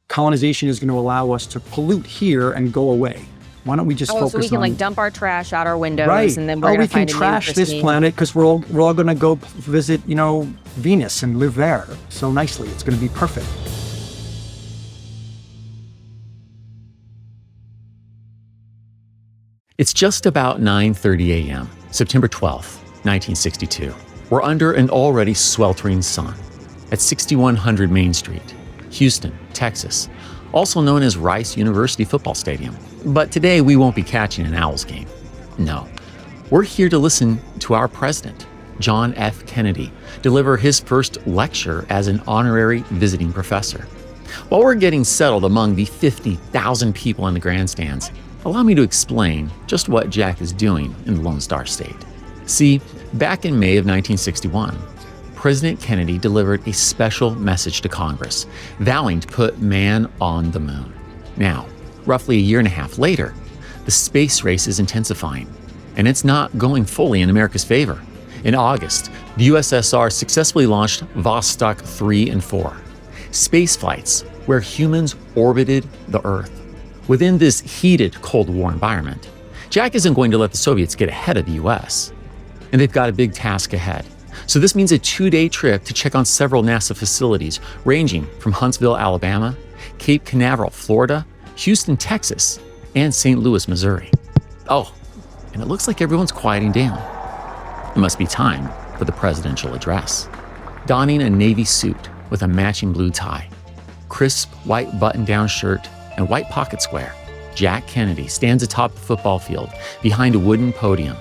colonization is going to allow us to pollute here and go away. Why don't we just focus on... so we can dump our trash out our windows, and then we're going to find a new we can trash this planet because we're all going to go visit, Venus and live there so nicely. It's going to be perfect. It's just about 9:30 a.m., September 12th, 1962. We're under an already sweltering sun at 6100 Main Street, Houston, Texas, also known as Rice University Football Stadium. But today we won't be catching an Owls game. No, we're here to listen to our president, John F. Kennedy, deliver his first lecture as an honorary visiting professor. While we're getting settled among the 50,000 people in the grandstands, allow me to explain just what Jack is doing in the Lone Star State. See, back in May of 1961, President Kennedy delivered a special message to Congress, vowing to put man on the moon. Now, roughly a year and a half later, the space race is intensifying, and it's not going fully in America's favor. In August, the USSR successfully launched Vostok 3 and 4, space flights where humans orbited the Earth. Within this heated Cold War environment, Jack isn't going to let the Soviets get ahead of the US. And they've got a big task ahead. So this means a 2-day trip to check on several NASA facilities, ranging from Huntsville, Alabama, Cape Canaveral, Florida, Houston, Texas, and St. Louis, Missouri. Oh, and it looks like everyone's quieting down. It must be time for the presidential address. Donning a navy suit with a matching blue tie, crisp white button-down shirt, and white pocket square, Jack Kennedy stands atop the football field behind a wooden podium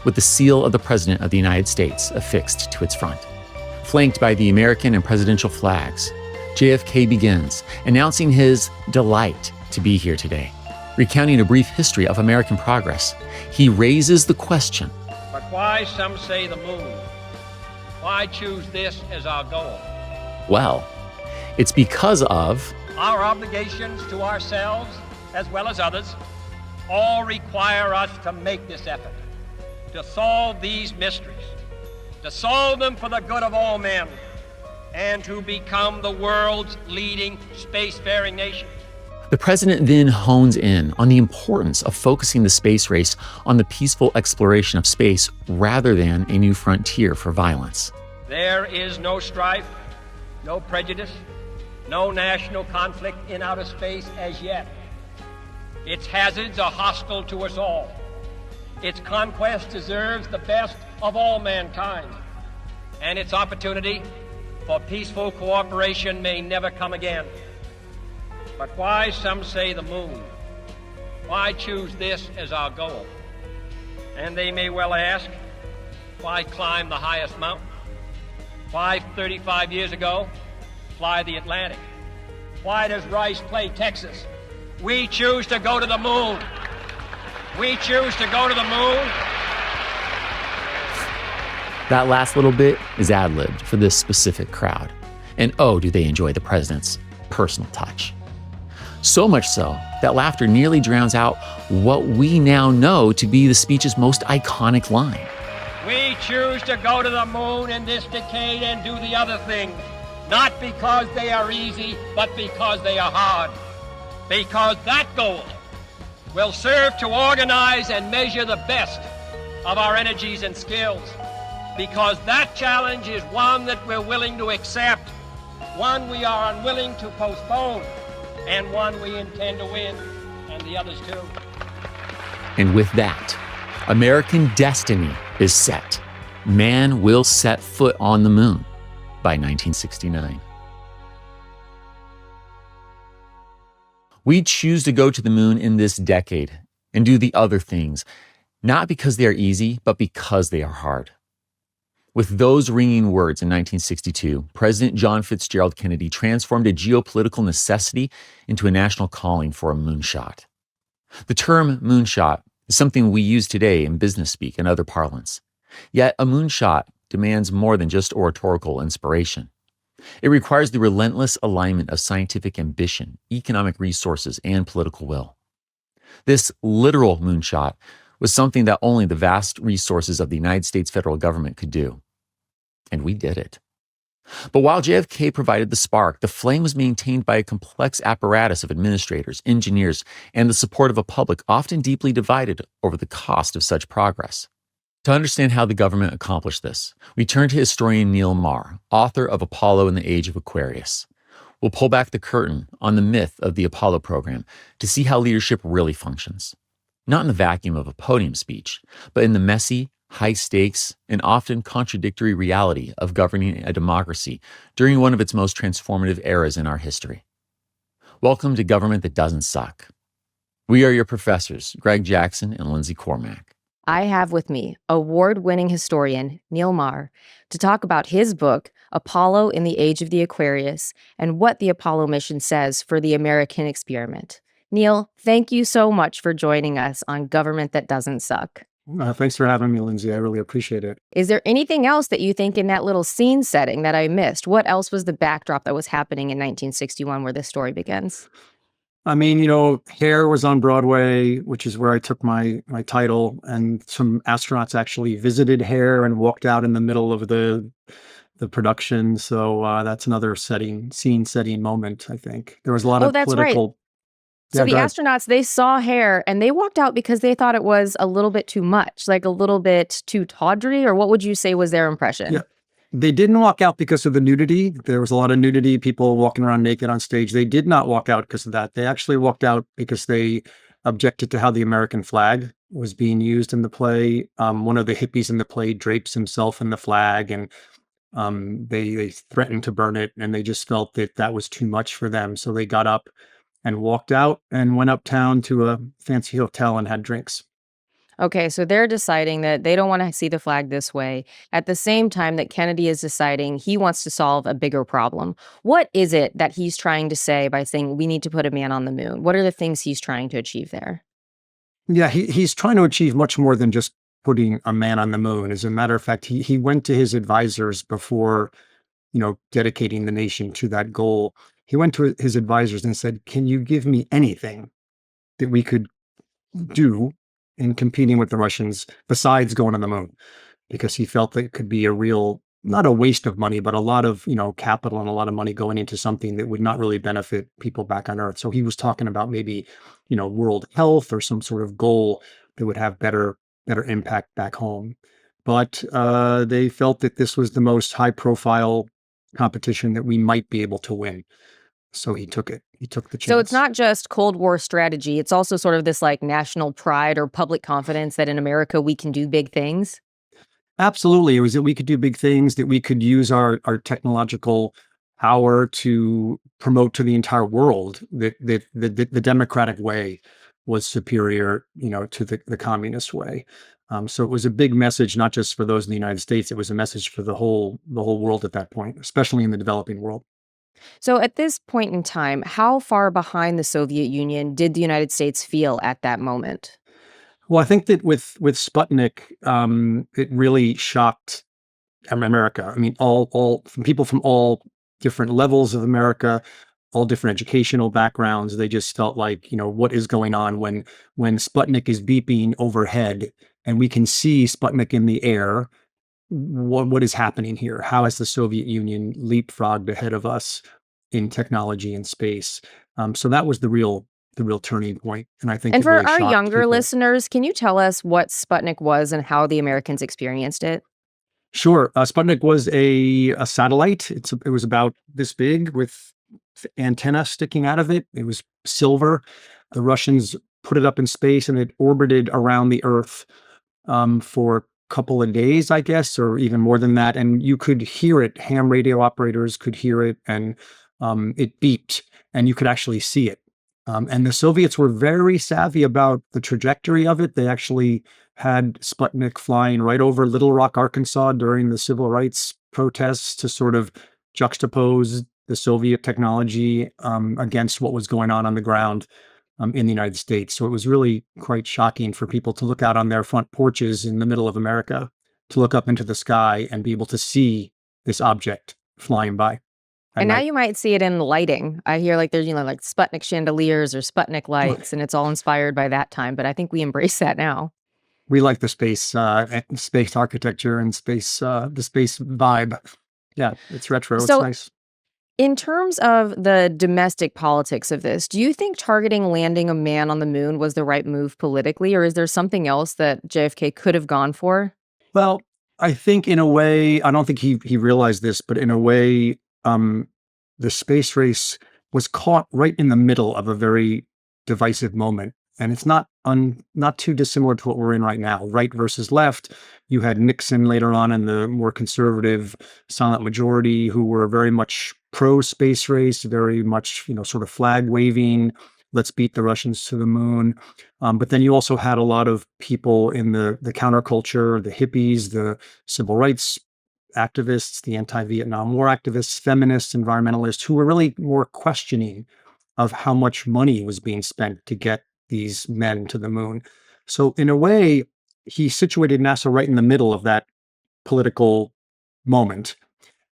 with the seal of the President of the United States affixed to its front. Flanked by the American and presidential flags, JFK begins, announcing his delight to be here today. Recounting a brief history of American progress, he raises the question, but why, some say, the moon? Why choose this as our goal? Well, it's because of our obligations to ourselves, as well as others, all require us to make this effort, to solve these mysteries, to solve them for the good of all men, and to become the world's leading spacefaring nation. The president then hones in on the importance of focusing the space race on the peaceful exploration of space rather than a new frontier for violence. There is no strife, no prejudice, no national conflict in outer space as yet. Its hazards are hostile to us all. Its conquest deserves the best of all mankind, and its opportunity for peaceful cooperation may never come again. But why, some say, the moon? Why choose this as our goal? And they may well ask, why climb the highest mountain? Why, 35 years ago, fly the Atlantic? Why does Rice play Texas? We choose to go to the moon. We choose to go to the moon. That last little bit is ad-libbed for this specific crowd. And oh, do they enjoy the president's personal touch. So much so that laughter nearly drowns out what we now know to be the speech's most iconic line. We choose to go to the moon in this decade and do the other things, not because they are easy, but because they are hard. Because that goal will serve to organize and measure the best of our energies and skills. Because that challenge is one that we're willing to accept, one we are unwilling to postpone, and one we intend to win, and the others too. And with that, American destiny is set. Man will set foot on the moon by 1969. We choose to go to the moon in this decade and do the other things, not because they are easy, but because they are hard. With those ringing words in 1962, President John Fitzgerald Kennedy transformed a geopolitical necessity into a national calling for a moonshot. The term moonshot is something we use today in business speak and other parlance. Yet a moonshot demands more than just oratorical inspiration. It requires the relentless alignment of scientific ambition, economic resources, and political will. This literal moonshot was something that only the vast resources of the United States federal government could do. And we did it. But while JFK provided the spark, the flame was maintained by a complex apparatus of administrators, engineers, and the support of a public often deeply divided over the cost of such progress. To understand how the government accomplished this, we turn to historian Neil Maher, author of Apollo in the Age of Aquarius. We'll pull back the curtain on the myth of the Apollo program to see how leadership really functions. Not in the vacuum of a podium speech, but in the messy, high-stakes, and often contradictory reality of governing a democracy during one of its most transformative eras in our history. Welcome to Government That Doesn't Suck. We are your professors, Greg Jackson and Lindsay Cormack. I have with me award-winning historian Neil Maher to talk about his book, Apollo in the Age of the Aquarius, and what the Apollo mission says for the American experiment. Neil, thank you so much for joining us on Government That Doesn't Suck. Thanks for having me, Lindsay. I really appreciate it. Is there anything else that you think in that little scene setting that I missed? What else was the backdrop that was happening in 1961 where this story begins? I mean, Hair was on Broadway, which is where I took my title, and some astronauts actually visited Hair and walked out in the middle of the production. So that's another scene setting moment, I think. There was a lot of that's political. Right. So the astronauts, they saw Hair and they walked out because they thought it was a little bit too much, like a little bit too tawdry, or what would you say was their impression? Yeah. They didn't walk out because of the nudity. There was a lot of nudity, people walking around naked on stage. They did not walk out because of that. They actually walked out because they objected to how the American flag was being used in the play. One of the hippies in the play drapes himself in the flag, and they threatened to burn it, and they just felt that was too much for them. So they got up and walked out and went uptown to a fancy hotel and had drinks. Okay, so they're deciding that they don't want to see the flag this way at the same time that Kennedy is deciding he wants to solve a bigger problem. What is it that he's trying to say by saying we need to put a man on the moon? What are the things he's trying to achieve there? Yeah, he's trying to achieve much more than just putting a man on the moon. As a matter of fact, he went to his advisors before, dedicating the nation to that goal. He went to his advisors and said, "Can you give me anything that we could do in competing with the Russians besides going on the moon?" Because he felt that it could be a real, not a waste of money, but a lot of, capital and a lot of money going into something that would not really benefit people back on Earth. So he was talking about maybe, world health or some sort of goal that would have better impact back home. But they felt that this was the most high profile competition that we might be able to win. So he took it. He took the chance. So it's not just Cold War strategy. It's also sort of this like national pride or public confidence that in America we can do big things. Absolutely. It was that we could do big things, that we could use our technological power to promote to the entire world that the democratic way was superior, to the communist way. So it was a big message, not just for those in the United States. It was a message for the whole world at that point, especially in the developing world. So at this point in time, how far behind the Soviet Union did the United States feel at that moment? Well, I think that with Sputnik, it really shocked America. I mean, all from people from all different levels of America, all different educational backgrounds. They just felt like, what is going on when Sputnik is beeping overhead and we can see Sputnik in the air. What is happening here? How has the Soviet Union leapfrogged ahead of us in technology and space? So that was the real turning point. And I think, and it for really our shocked younger people. listeners, can you tell us what Sputnik was and how the Americans experienced it? Sure. Sputnik was a satellite. It was about this big with antenna sticking out of it. It was silver. The Russians put it up in space and it orbited around the Earth for a couple of days, I guess, or even more than that. And you could hear it. Ham radio operators could hear it, and it beeped, and you could actually see it. And the Soviets were very savvy about the trajectory of it. They actually had Sputnik flying right over Little Rock, Arkansas during the civil rights protests to sort of juxtapose the Soviet technology against what was going on the ground in the United States. So it was really quite shocking for people to look out on their front porches in the middle of America, to look up into the sky and be able to see this object flying by. And now you might see it in lighting. I hear like there's, like Sputnik chandeliers or Sputnik lights, and it's all inspired by that time. But I think we embrace that now. We like the space architecture and the space vibe. Yeah, it's retro. It's So, nice. in terms of the domestic politics of this, do you think targeting landing a man on the moon was the right move politically, or is there something else that JFK could have gone for? Well, I think in a way, I don't think he realized this, but in a way, um, the space race was caught right in the middle of a very divisive moment, and it's not too dissimilar to what we're in right now, right versus left. You had Nixon later on and the more conservative silent majority who were very much pro space race, very much sort of flag waving. Let's beat the Russians to the moon. But then you also had a lot of people in the counterculture, the hippies, the civil rights activists, the anti-Vietnam War activists, feminists, environmentalists, who were really more questioning of how much money was being spent to get these men to the moon. So in a way, he situated NASA right in the middle of that political moment.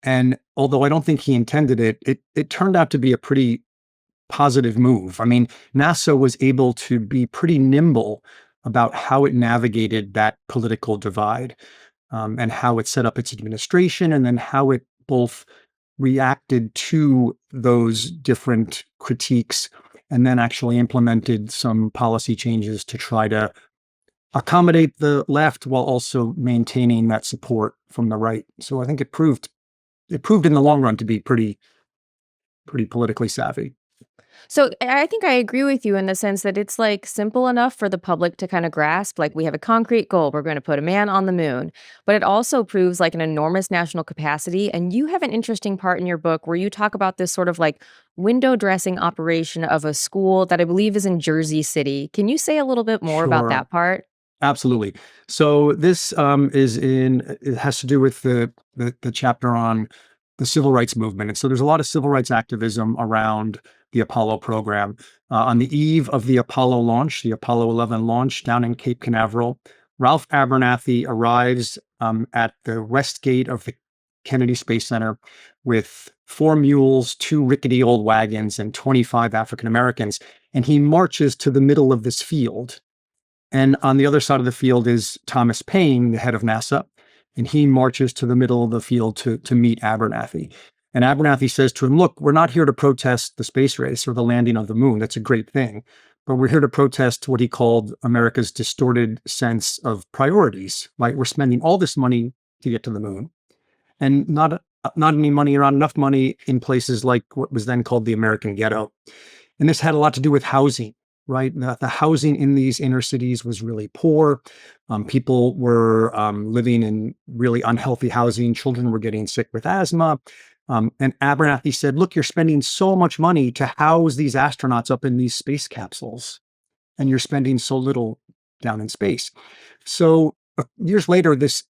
And although I don't think he intended it, it turned out to be a pretty positive move. I mean, NASA was able to be pretty nimble about how it navigated that political divide, and how it set up its administration, and then how it both reacted to those different critiques and then actually implemented some policy changes to try to accommodate the left while also maintaining that support from the right. So I think it proved in the long run to be pretty politically savvy. So I think I agree with you in the sense that it's like simple enough for the public to kind of grasp. Like we have a concrete goal, we're going to put a man on the moon, but it also proves like an enormous national capacity. And you have an interesting part in your book where you talk about this sort of like window dressing operation of a school that I believe is in Jersey City. Can you say a little bit more about Sure. that part? Absolutely. So this it has to do with the chapter on the civil rights movement. And so there's a lot of civil rights activism around the Apollo program. On the eve of the Apollo launch, the Apollo 11 launch down in Cape Canaveral, Ralph Abernathy arrives at the west gate of the Kennedy Space Center with four mules, two rickety old wagons, and 25 African Americans. And he marches to the middle of this field, and on the other side of the field is Thomas Paine, the head of NASA, and he marches to the middle of the field to meet Abernathy. And Abernathy says to him, "Look, we're not here to protest the space race or the landing of the moon. That's a great thing. But we're here to protest what he called America's distorted sense of priorities. Right? We're spending all this money to get to the moon, and not any money or not enough money in places like what was then called the American ghetto." And this had a lot to do with housing, right? The housing in these inner cities was really poor. People were living in really unhealthy housing. Children were getting sick with asthma. And Abernathy said, "Look, you're spending so much money to house these astronauts up in these space capsules, and you're spending so little down in space." So years later, this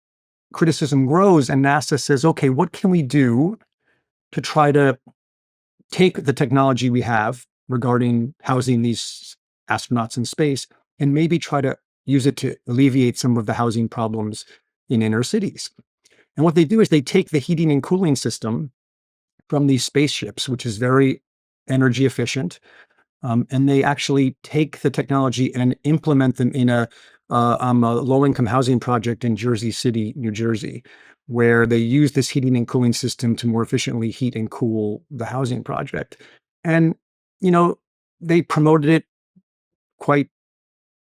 criticism grows, and NASA says, "Okay, what can we do to try to take the technology we have regarding housing these astronauts in space and maybe try to use it to alleviate some of the housing problems in inner cities?" And what they do is they take the heating and cooling system from these spaceships, which is very energy efficient, and they actually take the technology and implement them in a low-income housing project in Jersey City, New Jersey, where they use this heating and cooling system to more efficiently heat and cool the housing project. And, you know, they promoted it quite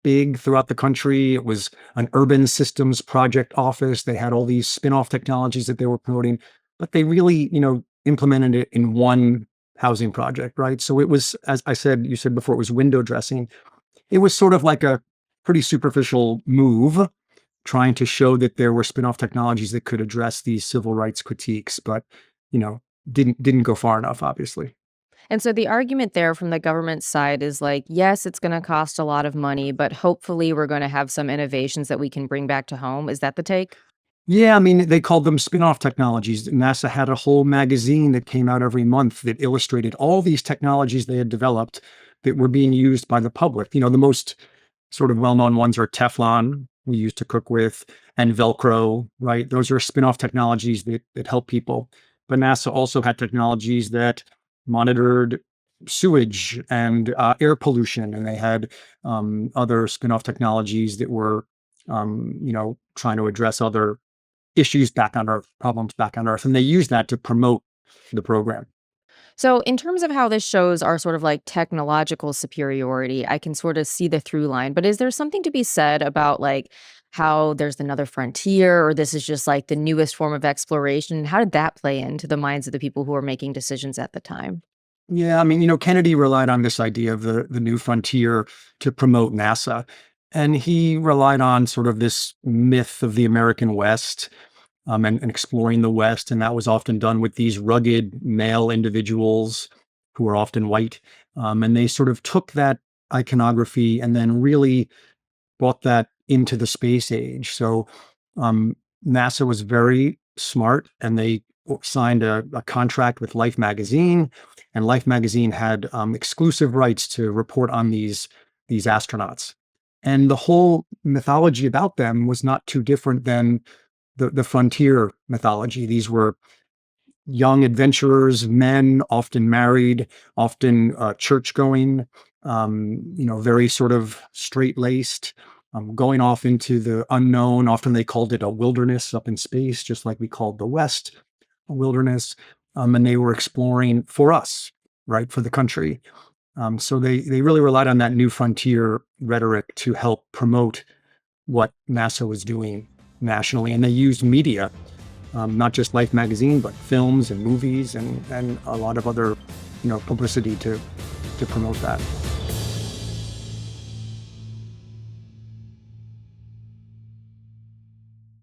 big throughout the country. It was an urban systems project office. They had all these spin-off technologies that they were promoting, but they really, implemented it in one housing project, right? So it was, as I said, you said before, it was window dressing. It was sort of like a pretty superficial move trying to show that there were spin-off technologies that could address these civil rights critiques, but, you know, didn't go far enough, obviously. And so the argument there from the government side is like, yes, it's going to cost a lot of money, but hopefully we're going to have some innovations that we can bring back to home. Is that the take? Yeah, I mean, they called them spin-off technologies. NASA had a whole magazine that came out every month that illustrated all these technologies they had developed that were being used by the public. The most sort of well-known ones are Teflon, we used to cook with, and Velcro, right? Those are spin-off technologies that help people. But NASA also had technologies that monitored sewage and air pollution, and they had other spin-off technologies that were, trying to address other issues back on Earth, problems back on Earth. And they use that to promote the program. So, in terms of how this shows our sort of like technological superiority, I can sort of see the through line. But is there something to be said about like how there's another frontier, or this is just like the newest form of exploration? How did that play into the minds of the people who were making decisions at the time? Yeah, I mean, Kennedy relied on this idea of the new frontier to promote NASA. And he relied on sort of this myth of the American West, and exploring the West. And that was often done with these rugged male individuals who were often white. And they sort of took that iconography and then really brought that into the space age. So um, NASA was very smart, and they signed a contract with Life magazine, and Life magazine had exclusive rights to report on these astronauts. And the whole mythology about them was not too different than the frontier mythology. These were young adventurers, men, often married, often church going, very sort of straight laced, going off into the unknown. Often they called it a wilderness up in space, just like we called the West a wilderness. And they were exploring for us, right, for the country. So they really relied on that new frontier rhetoric to help promote what NASA was doing nationally. And they used media, not just Life magazine, but films and movies and a lot of other, publicity to promote that.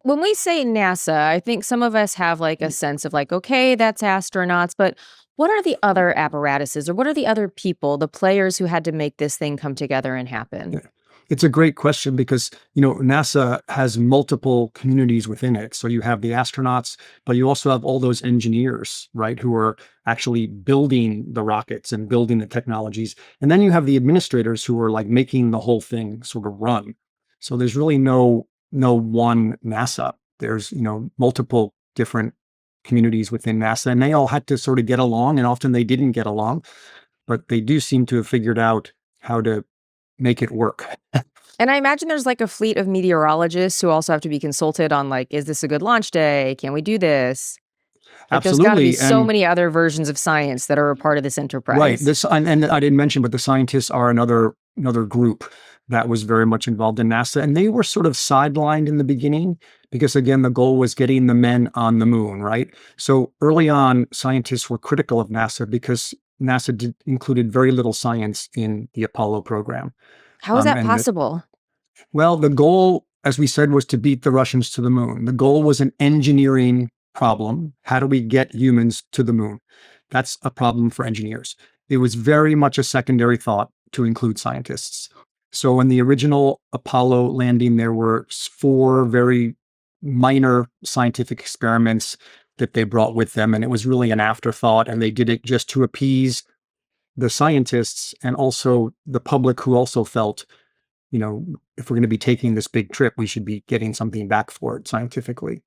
When we say NASA, I think some of us have like a sense of like, okay, that's astronauts, but what are the other apparatuses or what are the other people, the players who had to make this thing come together and happen? Yeah. It's a great question because, NASA has multiple communities within it. So you have the astronauts, but you also have all those engineers, right, who are actually building the rockets and building the technologies. And then you have the administrators who are like making the whole thing sort of run. So there's really no one NASA. There's, multiple different communities within NASA, and they all had to sort of get along, and often they didn't get along, but they do seem to have figured out how to make it work. And I imagine there's like a fleet of meteorologists who also have to be consulted on like, is this a good launch day? Can we do this? Like there's got to be Absolutely. so And many other versions of science that are a part of this right, enterprise. this and I didn't mention, but the scientists are another group that was very much involved in NASA, and they were sort of sidelined in the beginning because again, the goal was getting the men on the moon, right? So early on, scientists were critical of NASA because NASA included very little science in the Apollo program. How is that And possible? Well, the goal, as we said, was to beat the Russians to the moon. The goal was an engineering problem. How do we get humans to the moon? That's a problem for engineers. It was very much a secondary thought to include scientists. So in the original Apollo landing, there were four very minor scientific experiments that they brought with them. And it was really an afterthought. And they did it just to appease the scientists and also the public who also felt, if we're going to be taking this big trip, we should be getting something back for it scientifically.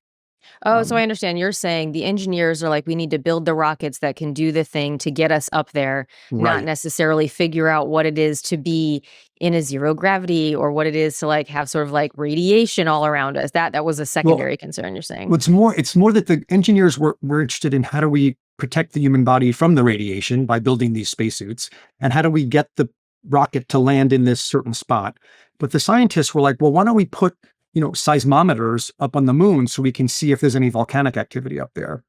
Oh, so I Um, understand. You're saying the engineers are like, we need to build the rockets that can do the thing to get us up there, not right. necessarily figure out what it is to be in a zero gravity or what it is to like have sort of like radiation all around us. That was a Well, secondary concern, you're saying. it's more that the engineers were interested in how do we protect the human body from the radiation by building these spacesuits, and how do we get the rocket to land in this certain spot. But the scientists were like, well, why don't we put seismometers up on the moon so we can see if there's any volcanic activity up there?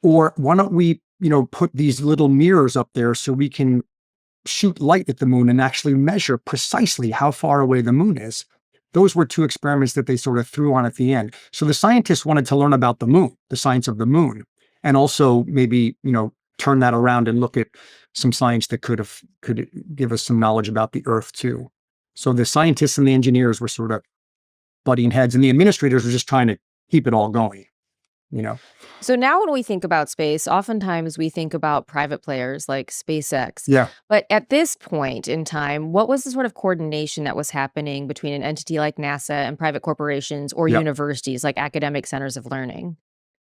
Or why don't we, put these little mirrors up there so we can shoot light at the moon and actually measure precisely how far away the moon is? Those were two experiments that they sort of threw on at the end. So the scientists wanted to learn about the moon, the science of the moon, and also maybe, turn that around and look at some science that could give us some knowledge about the Earth too. So the scientists and the engineers were sort of butting heads, and the administrators were just trying to keep it all going, you know? So now when we think about space, oftentimes we think about private players like SpaceX. Yeah. But at this point in time, what was the sort of coordination that was happening between an entity like NASA and private corporations or Yep. universities like academic centers of learning?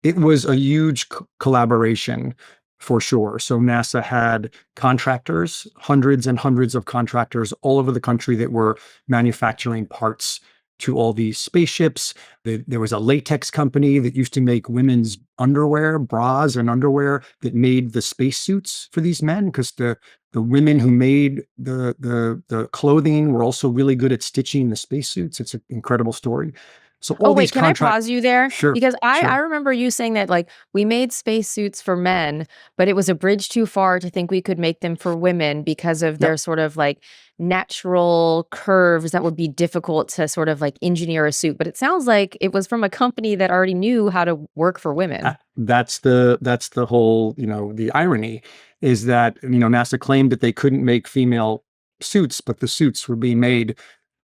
It was a huge collaboration for sure. So NASA had contractors, hundreds and hundreds of contractors all over the country that were manufacturing parts to all these spaceships. There was a latex company that used to make women's underwear, bras and underwear, that made the spacesuits for these men, because the women who made the clothing were also really good at stitching the spacesuits. It's an incredible story. So Oh, all wait, these can I pause you there? Sure, Because I sure. remember you saying that, like, we made spacesuits for men, but it was a bridge too far to think we could make them for women because of their Yep. sort of like natural curves that would be difficult to sort of like engineer a suit. But it sounds like it was from a company that already knew how to work for women. That's the whole, the irony is that, NASA claimed that they couldn't make female suits, but the suits were being made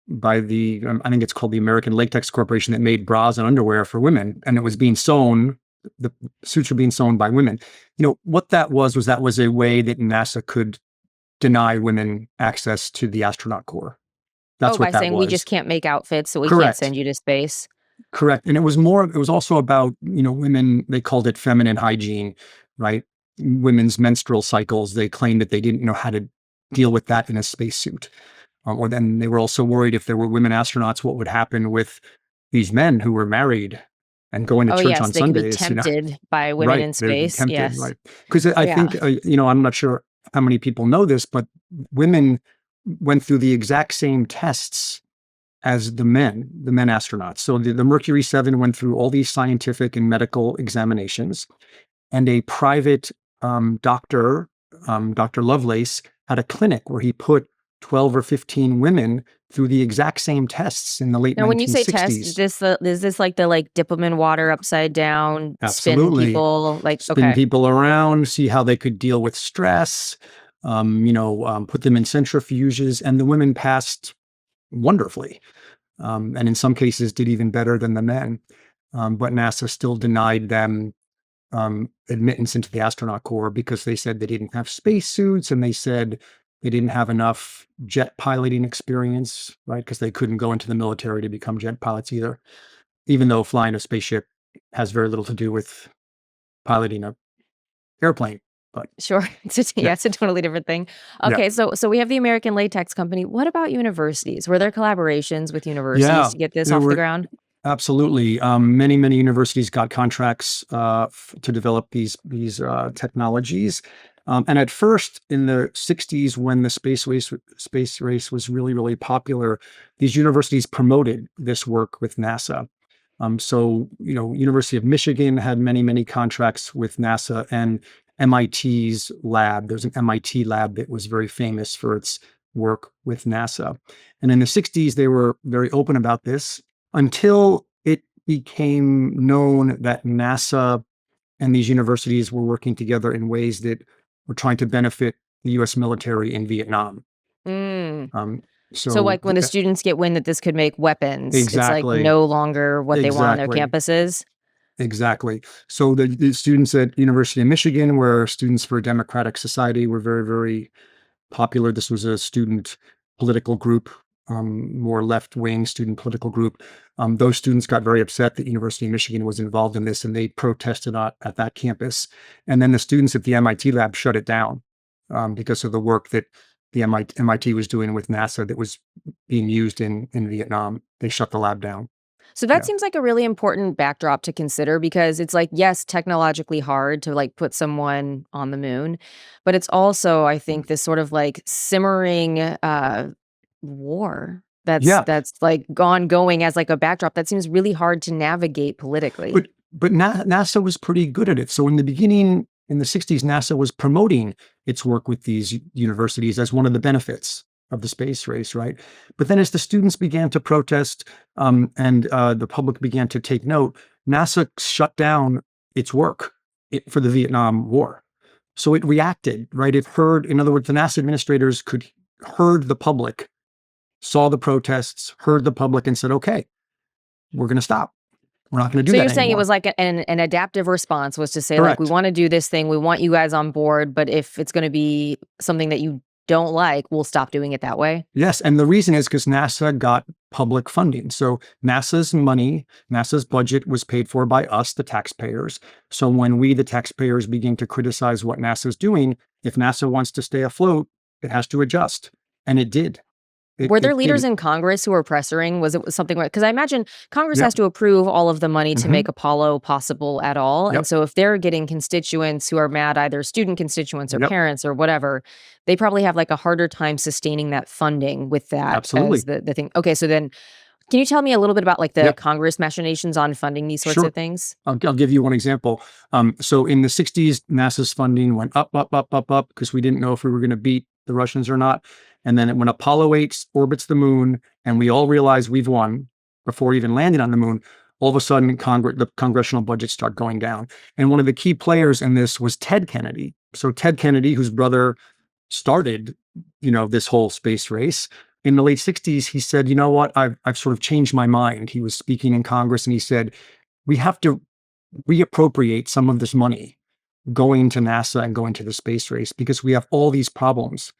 by I think it's called the American Latex Corporation, that made bras and underwear for women, and it was being sewn. The suits were being sewn by women. What that was a way that NASA could deny women access to the astronaut corps. Oh, That's by what that saying we just was. can't make outfits, so we can't Correct. send you to space. Correct. And it was also about, women, they called it feminine hygiene, right? Women's menstrual cycles. They claimed that they didn't know how to deal with that in a spacesuit. Or then they were also worried, if there were women astronauts, what would happen with these men who were married and going to Oh, church yes, on they could be Sundays, tempted by women Right. in They'd be space. tempted, Yes. right? Because I Yeah. think, I'm not sure how many people know this, but women went through the exact same tests as the men astronauts. So the Mercury 7 went through all these scientific and medical examinations, and a private doctor, Dr. Lovelace, had a clinic where he put 12 or 15 women through the exact same tests in the late Now, when you say test, 1960s. is this like the like dip them in water upside down, spin Absolutely. people? Like, Spin okay. people around, see how they could deal with stress, put them in centrifuges, and the women passed wonderfully. And in some cases did even better than the men. But NASA still denied them admittance into the astronaut corps because they said they didn't have spacesuits, and they said they didn't have enough jet piloting experience, right? Because they couldn't go into the military to become jet pilots either, even though flying a spaceship has very little to do with piloting a airplane. But Sure. yeah, It's a totally different thing. yeah, Okay, so we have the American Latex Company. What about universities? Were there collaborations with universities yeah. to get this There off the were ground? Absolutely. Many universities got contracts to develop these technologies. And at first, in the 60s, when the space race was really, really popular, these universities promoted this work with NASA. So, University of Michigan had many, many contracts with NASA, and MIT's lab. There's an MIT lab that was very famous for its work with NASA. And in the 60s, they were very open about this, until it became known that NASA and these universities were working together in ways that were trying to benefit the US military in Vietnam. Mm. Um, So, so like, when the students get wind that this could make weapons, it's like exactly, no longer what they want on their exactly, campuses. exactly. So the students at University of Michigan, where Students for a Democratic Society were very, very popular. This was a student political group, more left-wing student political group. Those students got very upset that University of Michigan was involved in this, and they protested at that campus. And then the students at the MIT lab shut it down because of the work that the MIT was doing with NASA that was being used in Vietnam. They shut the lab down. So that Yeah. seems like a really important backdrop to consider because it's like, yes, technologically hard to like put someone on the moon, but it's also, I think, this sort of like simmering war Yeah. that's like ongoing as like a backdrop that seems really hard to navigate politically. But NASA was pretty good at it. So in the beginning, in the 60s, NASA was promoting its work with these universities as one of the benefits of the space race, right? But then as the students began to protest, and the public began to take note, NASA shut down its work for the Vietnam War. So it reacted, right? It heard, in other words, the NASA administrators heard the public, saw the protests, heard the public, and said, okay, we're going to stop. We're not going to do So that you're saying it anymore. was like an adaptive response was to say like, we Correct. want to do this thing, we want you guys on board, but if it's going to be something that you don't like, we'll stop doing it that way. Yes, and the reason is because NASA got public funding. So NASA's budget was paid for by us, the taxpayers. So when we, the taxpayers, begin to criticize what NASA's doing, if NASA wants to stay afloat, it has to adjust. And it did. Were there leaders in Congress who were pressuring? Was it something like, because I imagine Congress has to approve all of the money to make Apollo possible at all. And so if they're getting constituents who are mad, either student constituents or parents or whatever, they probably have like a harder time sustaining that funding with that as the thing. Okay, so then can you tell me a little bit about like the Congress machinations on funding these sorts of things? I'll give you one example. So in the 60s, NASA's funding went up, because we didn't know if we were going to beat the Russians or not. And then when Apollo 8 orbits the moon and we all realize we've won before even landing on the moon, all of a sudden the congressional budgets start going down. And one of the key players in this was Ted Kennedy. So Ted Kennedy, whose brother started, this whole space race, in the late 60s, he said, you know what, I've sort of changed my mind. He was speaking in Congress and he said, we have to reappropriate some of this money going to NASA and going to the space race because we have all these problems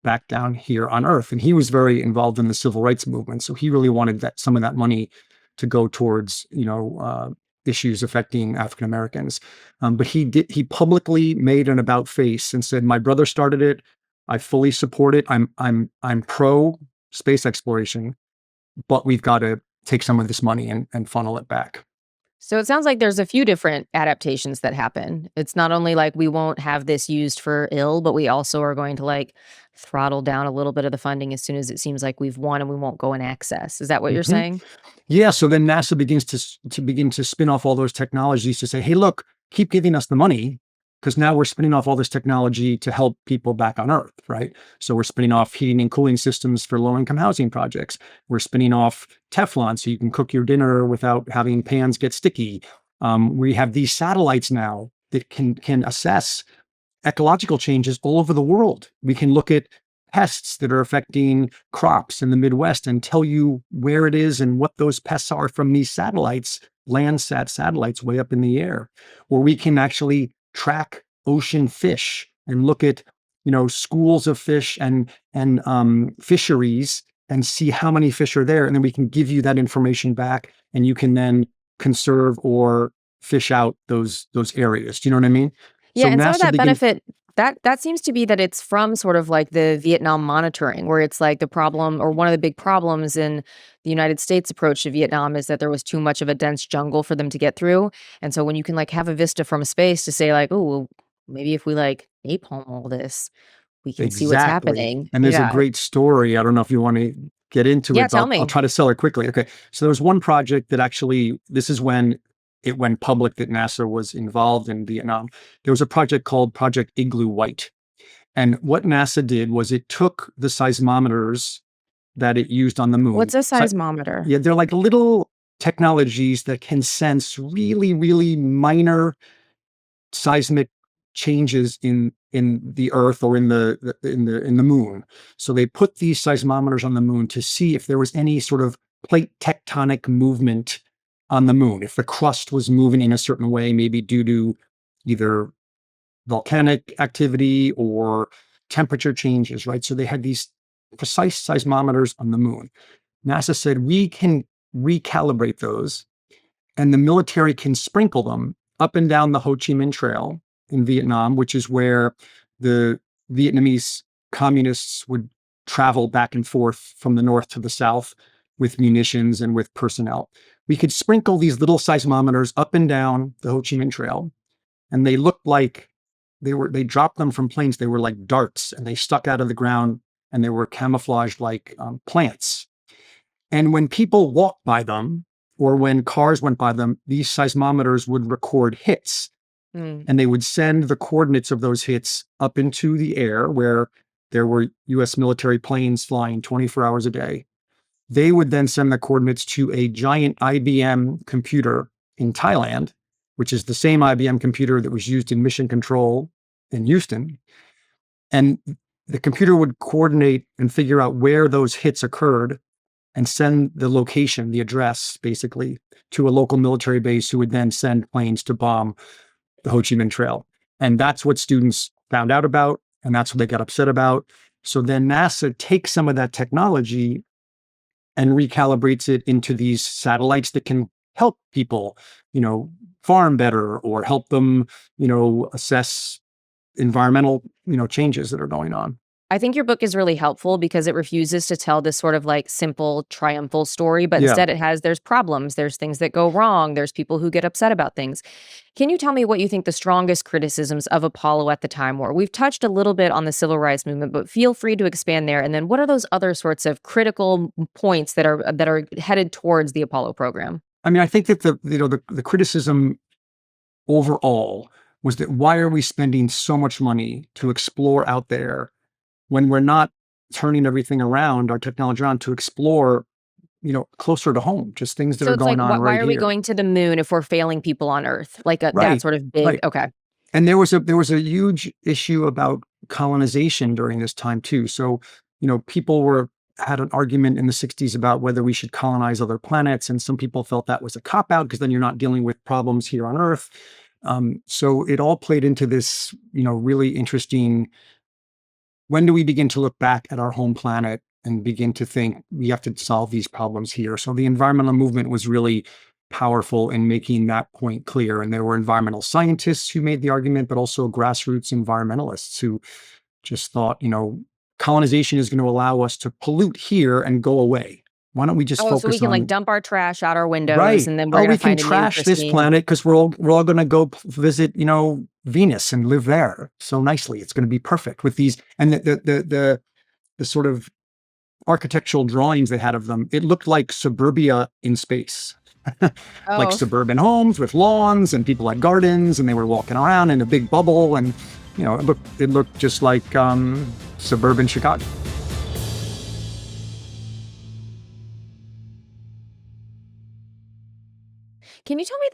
back down here on Earth. And he was very involved in the civil rights movement. So he really wanted some of that money to go towards, issues affecting African Americans. But he publicly made an about face and said, my brother started it. I fully support it. I'm pro space exploration, but we've got to take some of this money and funnel it back. So it sounds like there's a few different adaptations that happen. It's not only like we won't have this used for ill, but we also are going to like throttle down a little bit of the funding as soon as it seems like we've won and we won't go in excess. Is that what you're saying? Yeah. So then NASA begins to begin to spin off all those technologies to say, hey, look, keep giving us the money, because now we're spinning off all this technology to help people back on Earth, right? So we're spinning off heating and cooling systems for low-income housing projects. We're spinning off Teflon so you can cook your dinner without having pans get sticky. We have these satellites now that can assess ecological changes all over the world. We can look at pests that are affecting crops in the Midwest and tell you where it is and what those pests are from these satellites, Landsat satellites way up in the air. Or we can actually track ocean fish and look at, schools of fish and fisheries and see how many fish are there. And then we can give you that information back and you can then conserve or fish out those areas. Do you know what I mean? Yeah, so and some of that benefit, that seems to be that it's from sort of like the Vietnam monitoring, where it's like the problem, or one of the big problems in the United States approach to Vietnam is that there was too much of a dense jungle for them to get through. And so when you can like have a vista from space to say like, oh, well, maybe if we like napalm all this, we can see what's happening. And there's a great story. I don't know if you want to get into it, tell me. I'll try to sell it quickly. Okay. So there was one project that actually, this is when it went public that NASA was involved in Vietnam. There was a project called Project Igloo White. And what NASA did was it took the seismometers that it used on the moon. What's a seismometer? Yeah, they're like little technologies that can sense really, really minor seismic changes in the Earth or in the moon. So they put these seismometers on the moon to see if there was any sort of plate tectonic movement on the moon, if the crust was moving in a certain way, maybe due to either volcanic activity or temperature changes, right? So they had these precise seismometers on the moon. NASA said, we can recalibrate those and the military can sprinkle them up and down the Ho Chi Minh Trail in Vietnam, which is where the Vietnamese communists would travel back and forth from the north to the south with munitions and with personnel. We could sprinkle these little seismometers up and down the Ho Chi Minh Trail, and they looked like they dropped them from planes. They were like darts, and they stuck out of the ground, and they were camouflaged like plants. And when people walked by them, or when cars went by them, these seismometers would record hits, and they would send the coordinates of those hits up into the air where there were U.S. military planes flying 24 hours a day. They would then send the coordinates to a giant IBM computer in Thailand, which is the same IBM computer that was used in mission control in Houston. And the computer would coordinate and figure out where those hits occurred and send the location, the address, basically, to a local military base who would then send planes to bomb the Ho Chi Minh Trail. And that's what students found out about, and that's what they got upset about. So then NASA takes some of that technology and recalibrates it into these satellites that can help people, farm better or help them, assess environmental, changes that are going on. I think your book is really helpful because it refuses to tell this sort of like simple triumphal story, but Yeah. instead there's problems, there's things that go wrong, there's people who get upset about things. Can you tell me what you think the strongest criticisms of Apollo at the time were? We've touched a little bit on the civil rights movement, but feel free to expand there. And then what are those other sorts of critical points that are headed towards the Apollo program? I mean, I think that the criticism overall was that why are we spending so much money to explore out there when we're not turning everything around, our technology around to explore, closer to home, just things that So are it's like, going on why right are we here. going to the moon if we're failing people on Earth? Like that Right, sort of big, right. okay. And there was a huge issue about colonization during this time too. So, people had an argument in the 60s about whether we should colonize other planets, and some people felt that was a cop out because then you're not dealing with problems here on Earth. So it all played into this, really interesting. When do we begin to look back at our home planet and begin to think we have to solve these problems here? So the environmental movement was really powerful in making that point clear. And there were environmental scientists who made the argument, but also grassroots environmentalists who just thought, colonization is going to allow us to pollute here and go away. Why don't we just Oh, so we focus can like on dump our trash out our windows right? and then we're Oh, gonna we can find a new trash this pristine. planet because we're all going to go visit, Venus and live there so nicely. It's going to be perfect with these and the sort of architectural drawings they had of them. It looked like suburbia in space. Like Oh, suburban homes with lawns and people had gardens and they were walking around in a big bubble and it looked just like suburban Chicago. can you tell me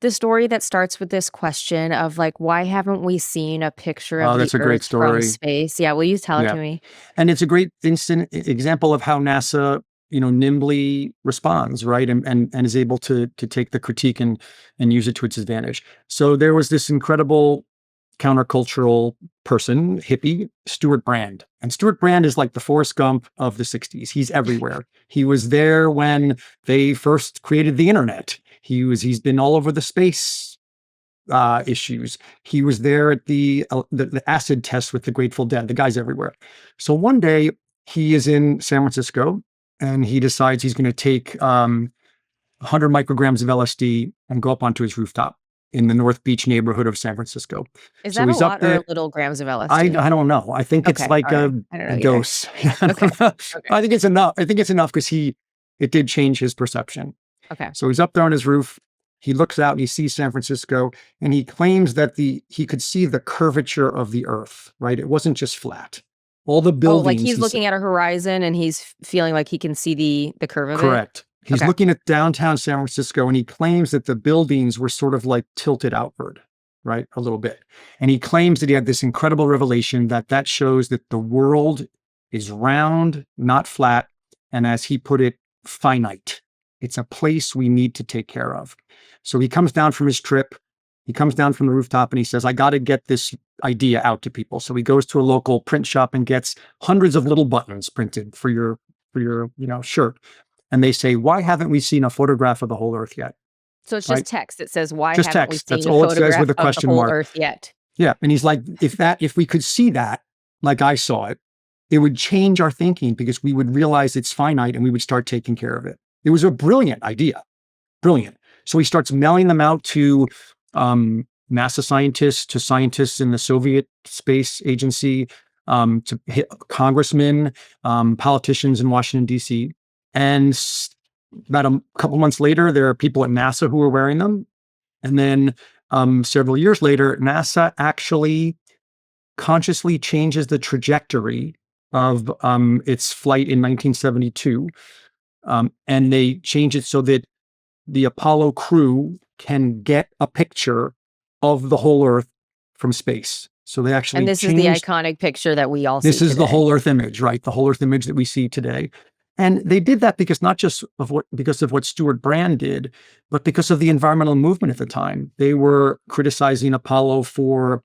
the story that starts with this question of like, why haven't we seen a picture Oh, of the that's a great Earth from story. space? Yeah, will you tell it Yeah. to me? And it's a great example of how NASA, nimbly responds, right? And is able to take the critique and use it to its advantage. So there was this incredible countercultural person, hippie, Stuart Brand. And Stuart Brand is like the Forrest Gump of the 60s. He's everywhere. He was there when they first created the internet. He's been all over the space issues. He was there at the acid test with the Grateful Dead. The guy's everywhere. So one day he is in San Francisco and he decides he's going to take 100 micrograms of LSD and go up onto his rooftop in the North Beach neighborhood of San Francisco. Is So that a he's up lot or there. little grams of I LSD? don't know. I think it's Okay, like all right. a, I don't a know either. dose. I don't Okay, know. okay, I think it's enough. I think it's enough because it did change his perception. okay. So he's up there on his roof. He looks out and he sees San Francisco and he claims that he could see the curvature of the earth, right? It wasn't just flat. All the Oh, like buildings. he's looking at a horizon and he's feeling like he can see the curve of it? Correct. He's Okay. looking at downtown San Francisco and he claims that the buildings were sort of like tilted outward, right? A little bit. And he claims that he had this incredible revelation that shows that the world is round, not flat. And as he put it, finite. It's a place we need to take care of. So he comes down from his trip. He comes down from the rooftop and he says, I got to get this idea out to people. So he goes to a local print shop and gets hundreds of little buttons printed for your shirt. And they say, why haven't we seen a photograph of the whole earth yet? So it's Right. just text. It says, why Just haven't we text. That's seen a all it says photograph with a of the question whole mark. Earth yet? Yeah. And he's like, if we could see that, like I saw it, it would change our thinking because we would realize it's finite and we would start taking care of it. It was a brilliant idea. Brilliant. So he starts mailing them out to NASA scientists, to scientists in the Soviet Space Agency, to congressmen, politicians in Washington, D.C. And about a couple months later, there are people at NASA who are wearing them. And then several years later, NASA actually consciously changes the trajectory of its flight in 1972. And they change it so that the Apollo crew can get a picture of the whole Earth from space. So they actually And this is the changed. iconic picture that we all see This is the today. whole Earth image, right? The whole Earth image that we see today. And they did that because not just because of what Stuart Brand did, but because of the environmental movement at the time. They were criticizing Apollo for,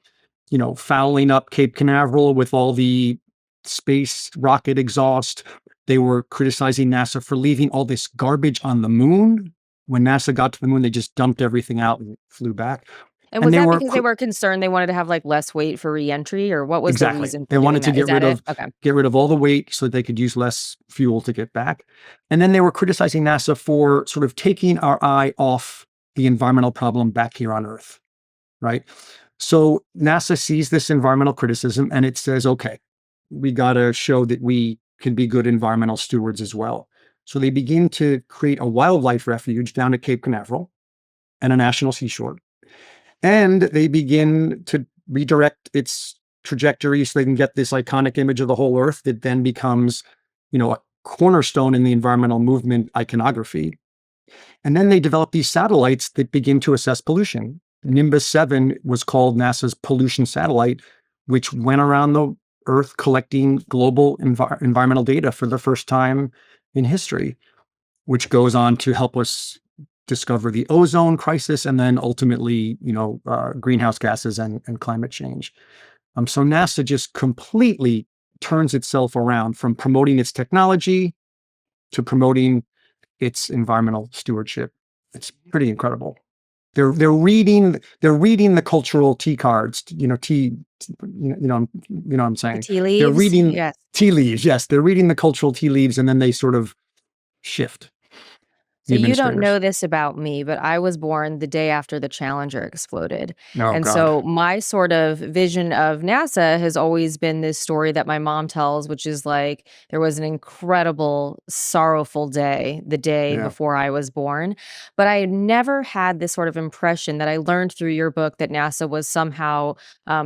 fouling up Cape Canaveral with all the space rocket exhaust. They were criticizing NASA for leaving all this garbage on the moon. When NASA got to the moon, they just dumped everything out and flew back. And And was they that were because they were concerned they wanted to have, like, less weight for reentry, or what was the exactly. reason They for doing wanted to that? Is that it? Okay. get rid of all the weight so that they could use less fuel to get back. And then they were criticizing NASA for sort of taking our eye off the environmental problem back here on Earth, right? So NASA sees this environmental criticism and it says, okay, we got to show that we can be good environmental stewards as well. So they begin to create a wildlife refuge down at Cape Canaveral and a national seashore. And they begin to redirect its trajectory so they can get this iconic image of the whole Earth that then becomes, a cornerstone in the environmental movement iconography. And then they develop these satellites that begin to assess pollution. Nimbus 7 was called NASA's pollution satellite, which went around the Earth collecting global environmental data for the first time in history, which goes on to help us discover the ozone crisis and then ultimately, greenhouse gases and climate change. So NASA just completely turns itself around from promoting its technology to promoting its environmental stewardship. It's pretty incredible. They're reading the cultural tea cards, what I'm The saying. tea They're leaves? reading Yes. tea leaves. Yes, they're reading the cultural tea leaves, and then they sort of shift. So The you don't administrators. know this about me, but I was born the day after the Challenger exploded. Oh And God. so my sort of vision of NASA has always been this story that my mom tells, which is like there was an incredible, sorrowful day the day Yeah. before I was born. But I never had this sort of impression that I learned through your book that NASA was somehow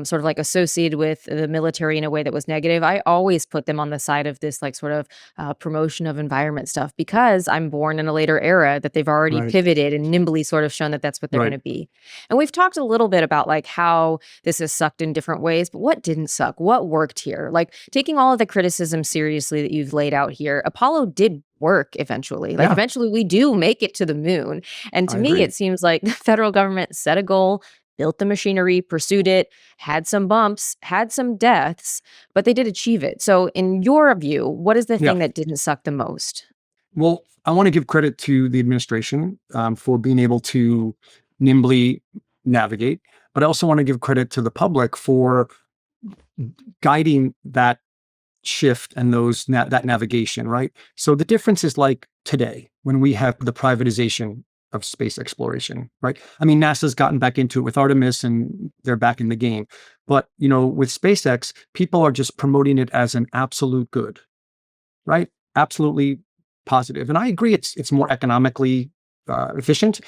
sort of like associated with the military in a way that was negative. I always put them on the side of this like sort of promotion of environment stuff because I'm born in a later era that they've already Right. pivoted and nimbly sort of shown that that's what they're going Right. to be. And we've talked a little bit about like how this has sucked in different ways, but what didn't suck? What worked here? Like taking all of the criticism seriously that you've laid out here, Apollo did work eventually. Like Yeah, eventually we do make it to the moon. And to I me, agree. it seems like the federal government set a goal, built the machinery, pursued it, had some bumps, had some deaths, but they did achieve it. So, in your view, what is the Yeah. thing that didn't suck the most? Well, I want to give credit to the administration for being able to nimbly navigate, but I also want to give credit to the public for guiding that shift and that navigation, right? So the difference is like today when we have the privatization of space exploration, right? I mean, NASA's gotten back into it with Artemis and they're back in the game. But, with SpaceX, people are just promoting it as an absolute good, right? Absolutely positive. And I agree it's more economically efficient.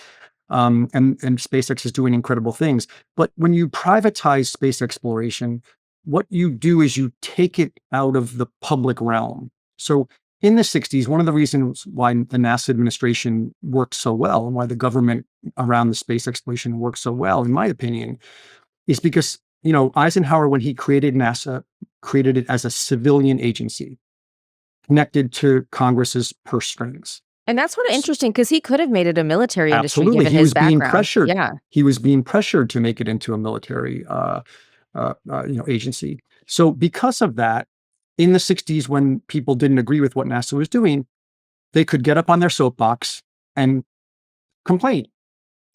And SpaceX is doing incredible things. But when you privatize space exploration, what you do is you take it out of the public realm. So in the 60s, one of the reasons why the NASA administration worked so well and why the government around the space exploration worked so well, in my opinion, is because, Eisenhower, when he created NASA, created it as a civilian agency connected to Congress's purse strings. And that's sort of interesting because he could have made it a military industry Absolutely. given He his was being background. pressured. Yeah. He was being pressured to make it into a military agency. So because of that, in the 60s, when people didn't agree with what NASA was doing, they could get up on their soapbox and complain.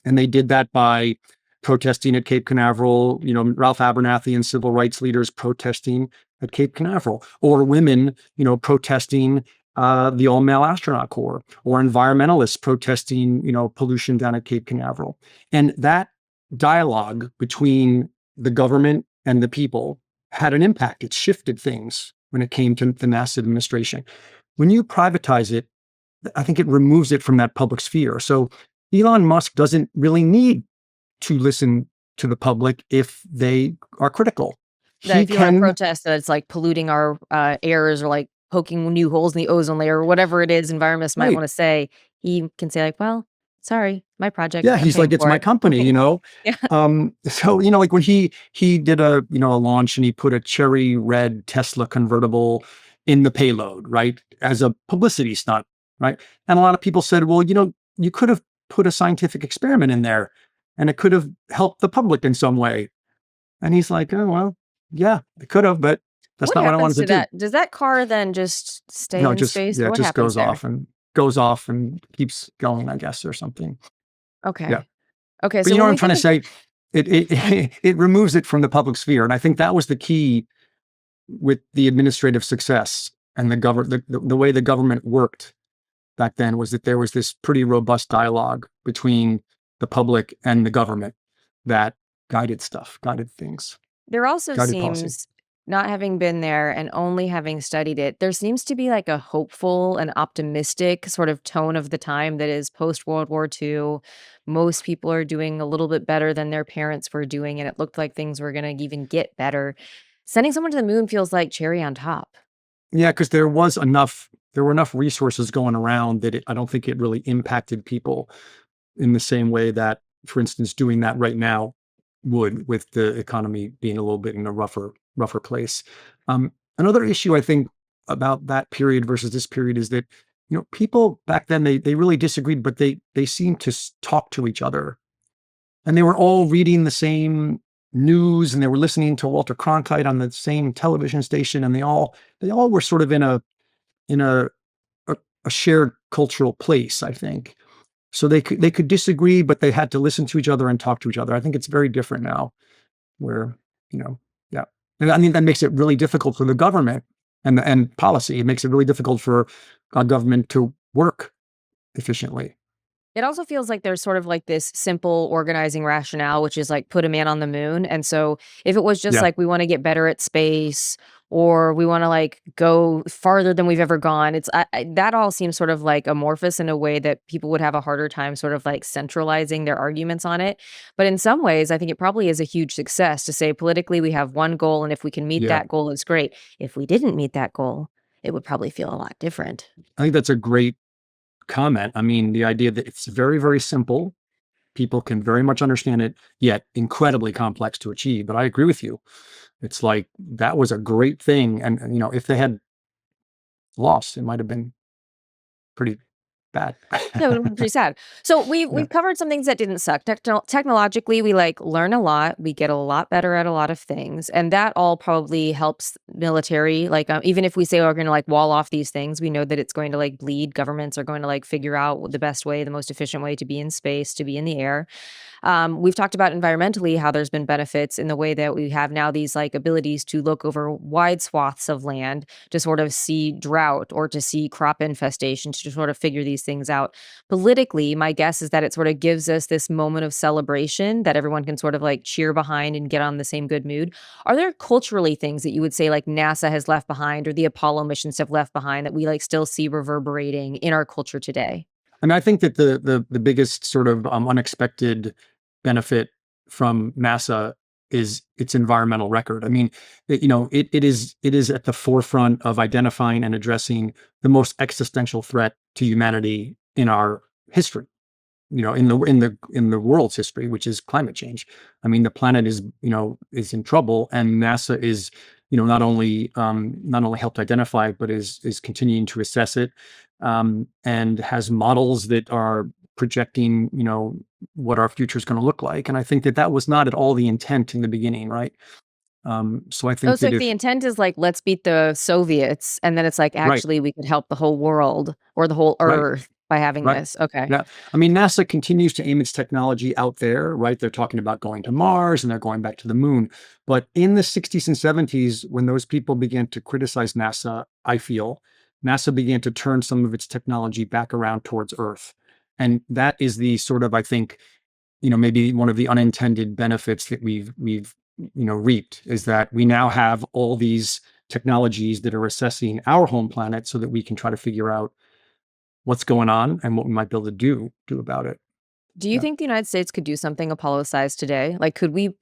And they did that by protesting at Cape Canaveral, Ralph Abernathy and civil rights leaders protesting at Cape Canaveral, or women, protesting the all-male astronaut corps, or environmentalists protesting, pollution down at Cape Canaveral. And that dialogue between the government and the people had an impact. It shifted things when it came to the NASA administration. When you privatize it, I think it removes it from that public sphere. So Elon Musk doesn't really need to listen to the public if they are critical. That He if you want to can, protest that it's like polluting our airs or like poking new holes in the ozone layer or whatever it is environmentalists might right. want to say, he can say like, well, sorry, my project. Yeah, I'm he's paying like, it's for my it. company, Yeah. So, like when he did a launch and he put a cherry red Tesla convertible in the payload, right, as a publicity stunt, right? And a lot of people said, well, you could have put a scientific experiment in there and it could have helped the public in some way. And he's like, oh, well, yeah, it could have, but that's What not what I happens wanted to to do. that? Does that car then just stay No, in space or it what just happens there? goes off and keeps going, I guess, or something. Okay. Yeah. Okay. But So you know when what I'm we trying think to of say? it removes it from the public sphere. And I think that was the key with the administrative success and the way the government worked back then, was that there was this pretty robust dialogue between the public and the government that guided things, There also guided policy. seems, not having been there and only having studied it, there seems to be like a hopeful and optimistic sort of tone of the time that is post World War II. Most people are doing a little bit better than their parents were doing, and it looked like things were going to even get better. Sending someone to the moon feels like cherry on top. Yeah, because there were enough resources going around that I don't think it really impacted people in the same way that, for instance, doing that right now would, with the economy being a little bit in a rougher place. Another issue I think about that period versus this period is that, people back then, they really disagreed, but they seemed to talk to each other, and they were all reading the same news, and they were listening to Walter Cronkite on the same television station, and they all were sort of in a shared cultural place, I think. So they could disagree, but they had to listen to each other and talk to each other. I think it's very different now, where, yeah. And I mean, that makes it really difficult for the government and policy. It makes it really difficult for our government to work efficiently. It also feels like there's sort of like this simple organizing rationale, which is like put a man on the moon. And so if it was just Yeah. like we want to get better at space, or we want to like go farther than we've ever gone, that all seems sort of like amorphous in a way that people would have a harder time sort of like centralizing their arguments on it. But in some ways, I think it probably is a huge success to say politically we have one goal, and if we can meet Yeah. that goal, it's great. If we didn't meet that goal, it would probably feel a lot different. I think that's a great comment. I mean, the idea that it's very, very simple, people can very much understand it, yet incredibly complex to achieve. But I agree with you. It's like that was a great thing. And if they had lost, it might have been pretty bad. No, it was pretty sad. So we've Yeah. we've covered some things that didn't suck. Technologically, we like learn a lot. We get a lot better at a lot of things, and that all probably helps military. Like even if we say we're going to like wall off these things, we know that it's going to like bleed. Governments are going to like figure out the best way, the most efficient way to be in space, to be in the air. We've talked about environmentally how there's been benefits in the way that we have now these like abilities to look over wide swaths of land to sort of see drought or to see crop infestation, to sort of figure these things out. Politically, my guess is that it sort of gives us this moment of celebration that everyone can sort of like cheer behind and get on the same good mood. Are there culturally things that you would say like NASA has left behind or the Apollo missions have left behind that we like still see reverberating in our culture today? I mean, I think that the biggest sort of unexpected benefit from NASA is its environmental record. I mean, it is at the forefront of identifying and addressing the most existential threat to humanity in our history. In the world's history, which is climate change. I mean, the planet is in trouble, and NASA is not only helped identify it, but is continuing to assess it, and has models that are projecting what our future is going to look like. And I think that was not at all the intent in the beginning, right? So I Oh, think so that if the if intent is like, let's beat the Soviets, and then it's like, right, actually, we could help the whole world or the whole right, earth by having right. this. Okay. Yeah. I mean, NASA continues to aim its technology out there, right? They're talking about going to Mars and they're going back to the moon. But in the 60s and 70s, when those people began to criticize NASA, I feel NASA began to turn some of its technology back around towards Earth. And that is the sort of, I think, maybe one of the unintended benefits that we've reaped, is that we now have all these technologies that are assessing our home planet so that we can try to figure out what's going on and what we might be able to do about it. Do you Yeah. think the United States could do something Apollo-sized today? Like, could we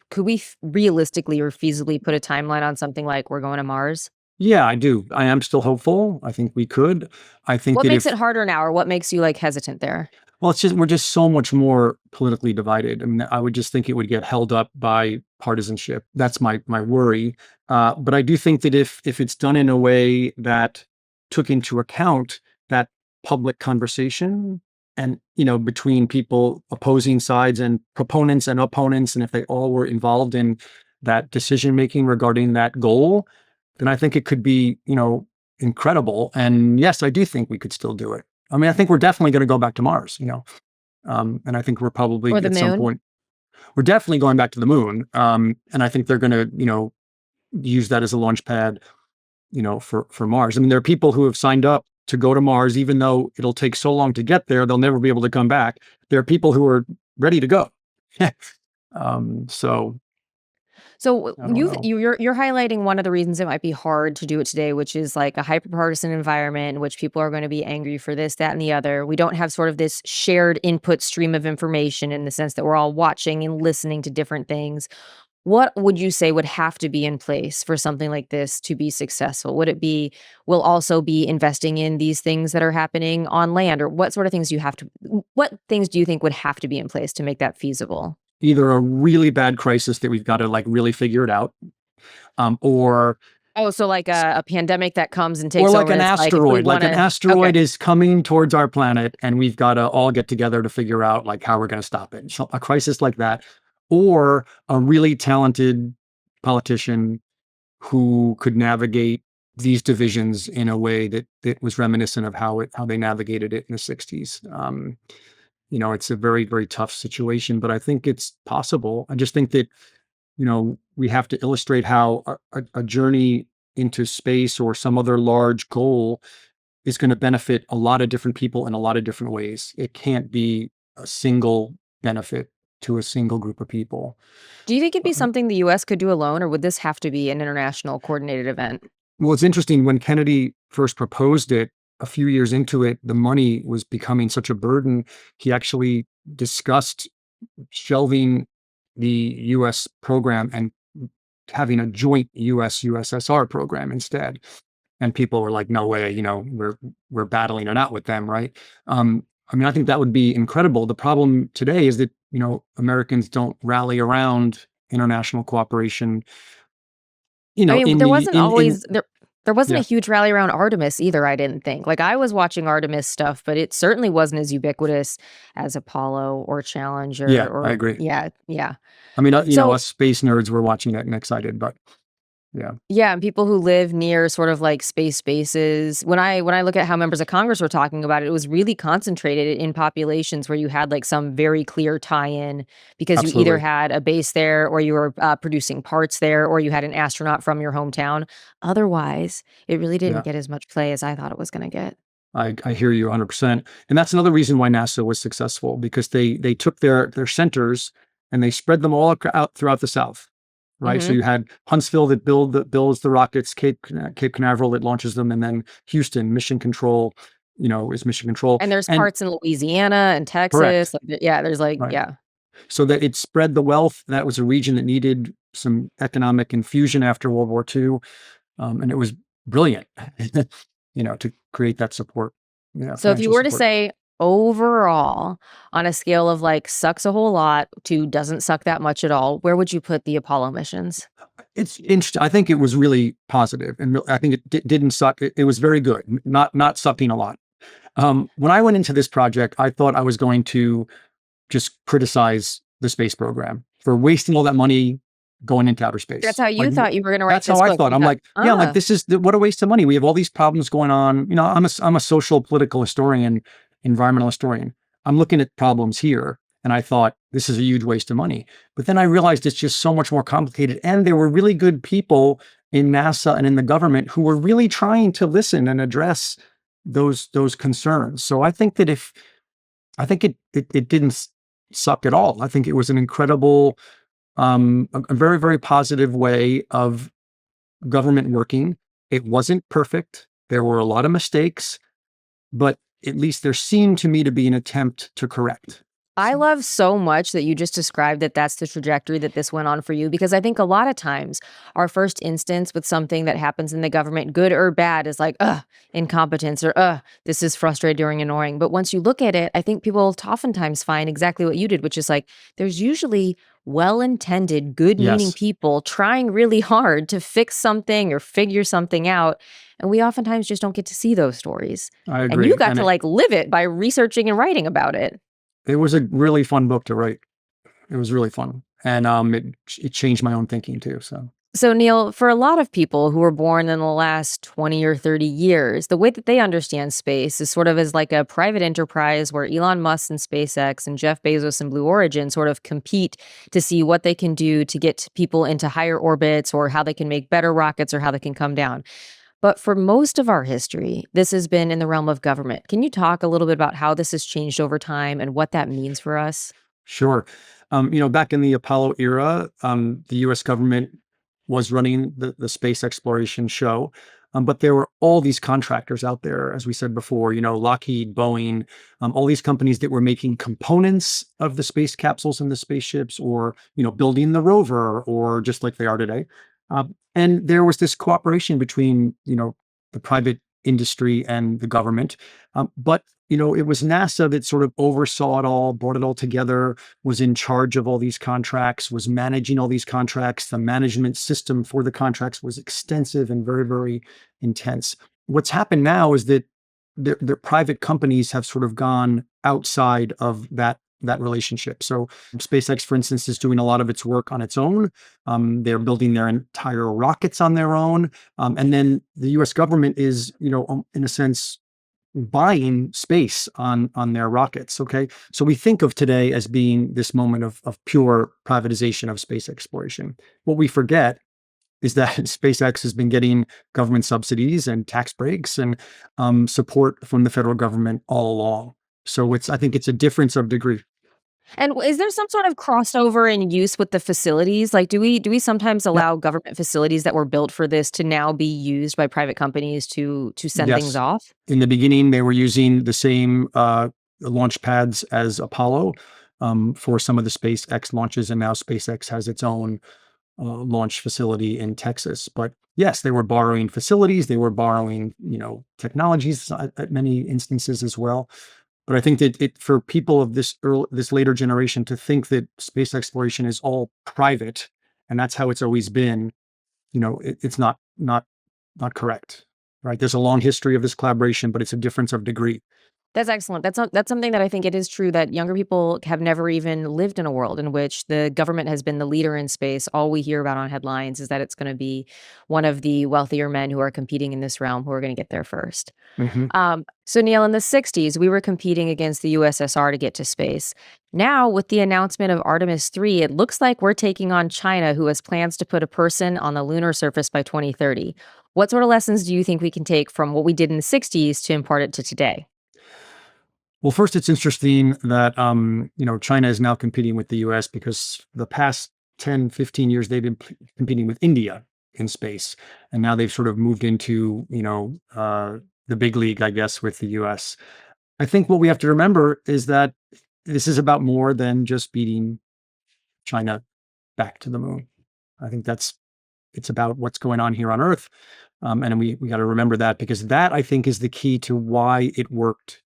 realistically or feasibly put a timeline on something like we're going to Mars? Yeah, I do. I am still hopeful. I think we could. I think What that makes it if harder now, or what makes you like hesitant there? well, it's just we're just so much more politically divided. I mean, I would just think it would get held up by partisanship. That's my worry. But I do think that if it's done in a way that took into account that public conversation, and between people, opposing sides and proponents and opponents, and if they all were involved in that decision making regarding that goal, then I think it could be incredible. And yes, I do think we could still do it. I mean, I think we're definitely going to go back to Mars, and I think we're probably Or the at some moon? point. We're definitely going back to the moon. And I think they're going to, use that as a launch pad, for Mars. I mean, there are people who have signed up to go to Mars, even though it'll take so long to get there, they'll never be able to come back. There are people who are ready to go. So So I don't know. you're highlighting one of the reasons it might be hard to do it today, which is like a hyperpartisan environment in which people are going to be angry for this, that, and the other. We don't have sort of this shared input stream of information in the sense that we're all watching and listening to different things. What would you say would have to be in place for something like this to be successful? Would it be we'll also be investing in these things that are happening on land, or what sort of things what things do you think would have to be in place to make that feasible? Either a really bad crisis that we've got to like really figure it out, or Oh, so like a pandemic that comes and takes like over, an and it's like, if we asteroid. Like an wanna asteroid okay. is coming towards our planet, and we've got to all get together to figure out like how we're going to stop it. So a crisis like that, or a really talented politician who could navigate these divisions in a way that was reminiscent of how they navigated it in the 60s. It's a very, very tough situation, but I think it's possible. I just think that, we have to illustrate how a journey into space or some other large goal is going to benefit a lot of different people in a lot of different ways. It can't be a single benefit to a single group of people. Do you think it'd be Uh, something the US could do alone, or would this have to be an international coordinated event? Well, it's interesting when Kennedy first proposed it, a few years into it, the money was becoming such a burden. He actually discussed shelving the US program and having a joint US USSR program instead. And people were like, no way, we're battling it out with them, right? I mean, I think that would be incredible. The problem today is that, Americans don't rally around international cooperation, I mean, in there the wasn't always there wasn't a yeah. huge rally around Artemis either, I didn't think. Like, I was watching Artemis stuff, but it certainly wasn't as ubiquitous as Apollo or Challenger Yeah, I or agree. yeah, yeah. I mean, So us space nerds were watching that and excited, but yeah, yeah, and people who live near sort of like space bases. When I look at how members of Congress were talking about it, it was really concentrated in populations where you had like some very clear tie-in because you either absolutely. had a base there, or you were producing parts there, or you had an astronaut from your hometown. Otherwise, it really didn't Yeah, get as much play as I thought it was going to get. I hear you 100%. And that's another reason why NASA was successful because they took their centers and they spread them all out throughout the South, right? So Hmm. you had Huntsville that builds the rockets, Cape Canaveral that launches them, and then Houston, Mission Control, is Mission Control. And there's And parts in Louisiana and Texas. correct, Like, yeah, there's like right. yeah. So that it spread the wealth. That was a region that needed some economic infusion after World War II. And it was brilliant, to create that support, So if you financial were to support. say overall on a scale of like sucks a whole lot to doesn't suck that much at all, where would you put the Apollo missions? It's interesting. I think it was really positive, and I think it didn't suck. It was very good, not sucking a lot. When I went into this project, I thought I was going to just criticize the space program for wasting all that money going into outer That's space. how Like you thought you were gonna write that's how this I book. thought. You I'm thought, like, yeah, I'm like this is what a waste of money. We have all these problems going on. I'm a social political historian, environmental historian. I'm looking at problems here, and I thought this is a huge waste of money. But then I realized it's just so much more complicated, and there were really good people in NASA and in the government who were really trying to listen and address those concerns. So I think that if I think it didn't suck at all. I think it was an incredible, a very, very positive way of government working. It wasn't perfect. There were a lot of mistakes, but at least there seemed to me to be an attempt to correct. I love so much that you just described that that's the trajectory that this went on for you, because I think a lot of times our first instance with something that happens in the government, good or bad, is like, incompetence, or this is frustrating or annoying. But once you look at it, I think people oftentimes find exactly what you did, which is like there's usually well-intended, good-meaning Yes, people trying really hard to fix something or figure something out. And we oftentimes just don't get to see those stories. I And you agree. got And to like live it by researching and writing about it. it was a really fun book to write. It was really fun. And it changed my own thinking too. So So, Neil, for a lot of people who were born in the last 20 or 30 years, the way that they understand space is sort of as like a private enterprise where Elon Musk and SpaceX and Jeff Bezos and Blue Origin sort of compete to see what they can do to get people into higher orbits or how they can make better rockets or how they can come down. But for most of our history, this has been in the realm of government. Can you talk a little bit about how this has changed over time and what that means for us? Sure. Back in the Apollo era, the US government was running the space exploration show. But there were all these contractors out there, as we said before, Lockheed, Boeing, all these companies that were making components of the space capsules and the spaceships, or, building the rover, or just like they are today. And there was this cooperation between, the private industry and the government. But, it was NASA that sort of oversaw it all, brought it all together, was in charge of all these contracts, was managing all these contracts. The management system for the contracts was extensive and very, very intense. What's happened now is that the private companies have sort of gone outside of that relationship. So SpaceX, for instance, is doing a lot of its work on its own. They're building their entire rockets on their own. And then the US government is, in a sense, buying space on their rockets. Okay. So we think of today as being this moment of pure privatization of space exploration. What we forget is that SpaceX has been getting government subsidies and tax breaks and support from the federal government all along. So I think it's a difference of degree. And is there some sort of crossover in use with the facilities? Like, do we sometimes Yeah. allow government facilities that were built for this to now be used by private companies to send things Yes. off? In the beginning, they were using the same launch pads as Apollo for some of the SpaceX launches, and now SpaceX has its own launch facility in Texas. But yes, they were borrowing facilities, they were borrowing, technologies at many instances as well. But I think that for people of this later generation to think that space exploration is all private and that's how it's always been, it's not correct, right? There's a long history of this collaboration, but it's a difference of degree. That's excellent. That's something that I think it is true that younger people have never even lived in a world in which the government has been the leader in space. All we hear about on headlines is that it's going to be one of the wealthier men who are competing in this realm who are going to get there first. Mhm. So, Neil, in the 60s, we were competing against the USSR to get to space. Now, with the announcement of Artemis 3, it looks like we're taking on China, who has plans to put a person on the lunar surface by 2030. What sort of lessons do you think we can take from what we did in the 60s to impart it to today? Well, first, it's interesting that China is now competing with the US because the past 10, 15 years they've been competing with India in space. And now they've sort of moved into, the big league, I guess, with the US. I think what we have to remember is that this is about more than just beating China back to the moon. I think it's about what's going on here on Earth. And we got to remember that, because that, I think, is the key to why it worked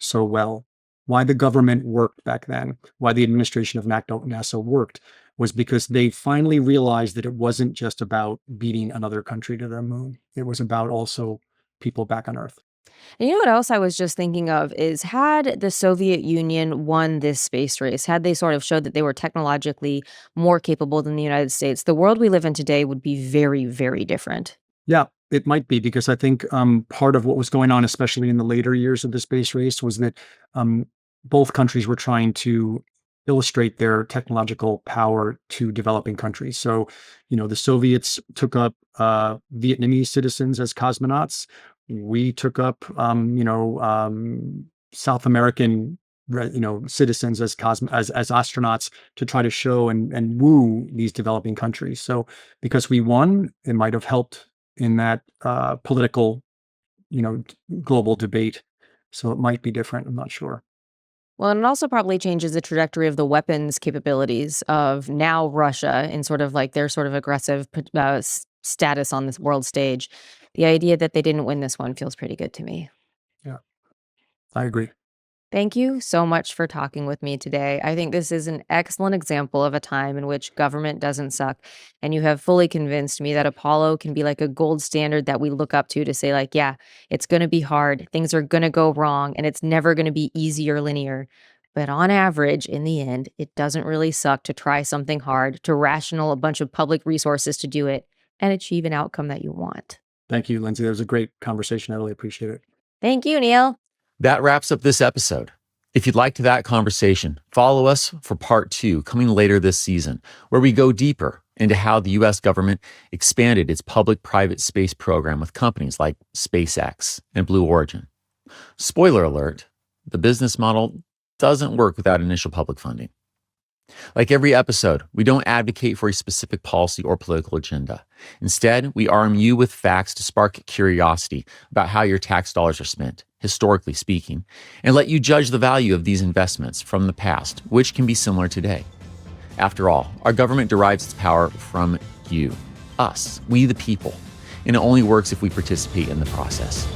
so well, why the government worked back then, why the administration of NASA worked, was because they finally realized that it wasn't just about beating another country to the moon. It was about also people back on Earth. And you know what else I was just thinking of is had the Soviet Union won this space race, had they sort of showed that they were technologically more capable than the United States, the world we live in today would be very, very different. Yeah, it might be, because I think part of what was going on, especially in the later years of the space race, was that um, both countries were trying to illustrate their technological power to developing countries. So, the Soviets took up Vietnamese citizens as cosmonauts. We took up, South American, citizens as as astronauts to try to show and woo these developing countries. So, because we won, it might have helped in that political, global debate. So it might be different. I'm not sure. Well, and it also probably changes the trajectory of the weapons capabilities of now Russia in sort of like their sort of aggressive status on this world stage. The idea that they didn't win this one feels pretty good to me. Yeah, I agree. Thank you so much for talking with me today. I think this is an excellent example of a time in which government doesn't suck. And you have fully convinced me that Apollo can be like a gold standard that we look up to say, like, yeah, it's going to be hard. Things are going to go wrong and it's never going to be easy or linear. But on average, in the end, it doesn't really suck to try something hard, to rational a bunch of public resources to do it. and achieve an outcome that you want. Thank you, Lindsay. That was a great conversation. I really appreciate it. Thank you, Neil. That wraps up this episode. If you'd like that conversation, follow us for part 2 coming later this season, where we go deeper into how the U.S. government expanded its public-private space program with companies like SpaceX and Blue Origin. Spoiler alert, the business model doesn't work without initial public funding. Like every episode, we don't advocate for a specific policy or political agenda. Instead, we arm you with facts to spark curiosity about how your tax dollars are spent, historically speaking, and let you judge the value of these investments from the past, which can be similar today. After all, our government derives its power from you, us, we the people, and it only works if we participate in the process.